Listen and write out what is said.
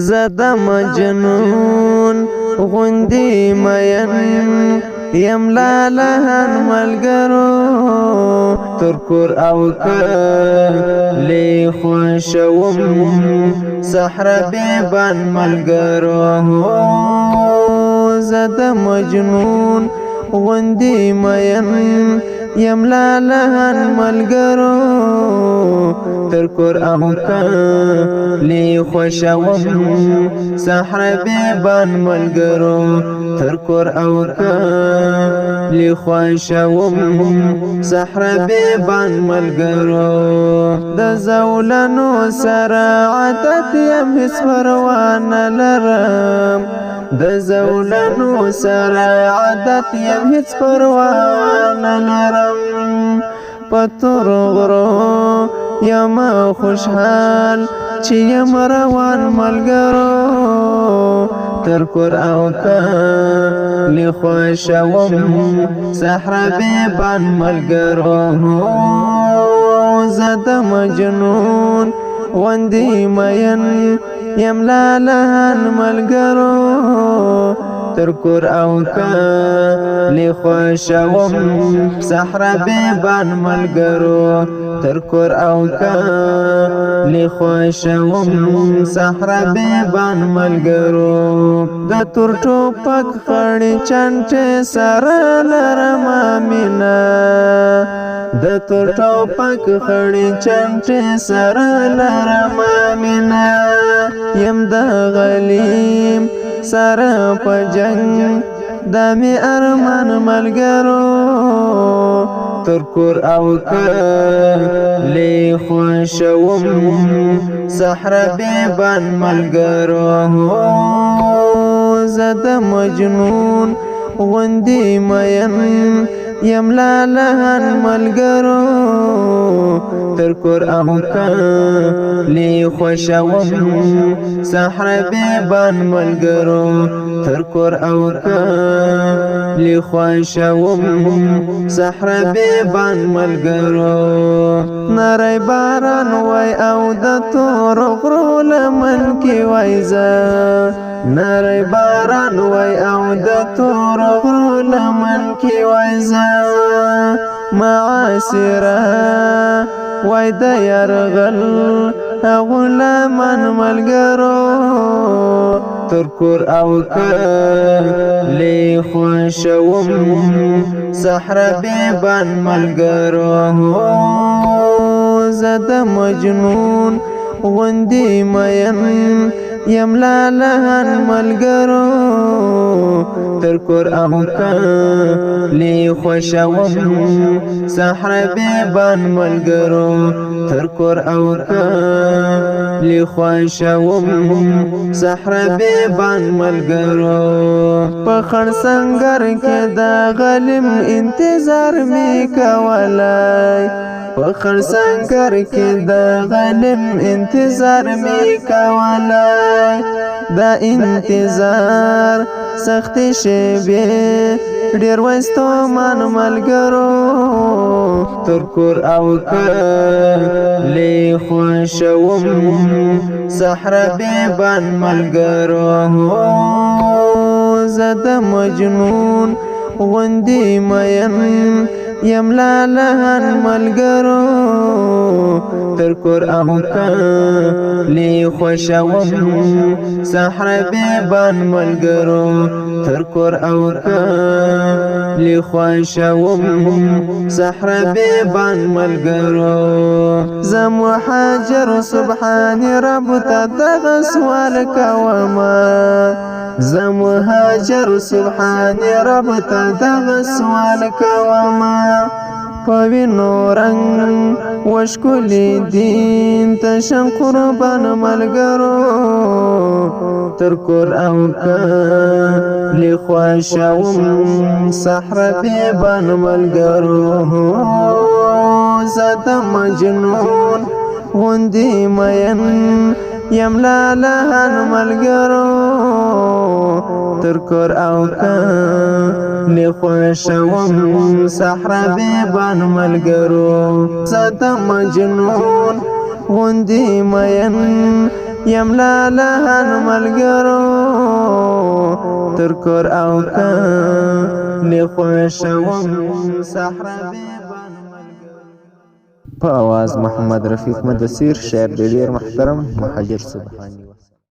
زد مجنون غندی مین یم لالهن ملګرو تر کور او کلی خوشوم صحرا بیبان ملګرو زد مجنون غندی مین یم لالهن ملګرو تر کور او کلی خوشوم صحرا بیبان ملګرو تر کور او کلی خوشوم صحرا بیبان ملګرو د زولنو سره عادت یم هیڅ پروا نه لرم د زولنو سره عادت یم هیڅ پروا نه لرم په تور غرو یم خوشحال چې یم روان ملګرو تر کور او کلی خوشوم صحرا بیبان ملګرو زه د مجنون غوندې مین یم لالهن ملګرو تر کور او کلی خوشوم صحرا بیبان ملګرو تر کور او کلی خوشوم صحرا بیبان ملګرو د تور ټوپک خړې چنټې سره لرم مینا د تور ټوپک خړې چنټې سره لرم مینا یم د غلیم سره په جنگ د می ارمان ملګرو تر کور او کلی خوشوم صحرا بیبان ملګرو زه د مجنون غوندې مین یم لالهن ملګرو تر کور او کلی خوشوم صحرا بیبان ملګرو تر کور او کلی خوشوم صحرا بیبان ملګرو نری باران وای او د تور غرو لمن کې وای زه نری باران وای او د تور غرو لمن کې وای زه معاصره وای د یرغل غلمان ملګرو تر کور او کلی خوشوم صحرا بیبان ملګرو زه د مجنون غوندې مین یم لالهن ملګرو تر کور او کلی خوشوم صحرا بیبان ملګرو تر کور او کلی خوشوم صحرا بیبان ملګرو په خړ سنگر کې د غلیم انتظار می کولای په خړ سنگر کې د غلیم انتظار می کولای دا انتظار سخت شیبې ډیر وستو مان ملګرو تر کور او کلی خوشوم صحرا بیبان ملګرو زه د مجنون غوندې مین یم لالهن ملګرو تر کور او کلی خوشوم صحرا بیبان ملګرو تر کور او کلی خوشوم صحرا بیبان ملګرو زه مهاجر سبحان رب ته دغه سوال کومه زه مهاجر سبحان رب ته دغه سوال کومه په وینو رنګ وشکلی دین ته شم قربان ملګرو تر کور او کلی خوشوم صحرا بیبان ملګرو زه د مجنون غوندې مین یم لالهن ملګرو تر کور او کلی خوشوم صحرا بیبان ملګرو زه د مجنون غوندې مین یم لالهان ملګرو تر کور او کلی خوښوم صحرا بیابان ملګرو. په اواز محمد رفیق مدثر، شاعر د ډیر محترم مهاجر سبحانی.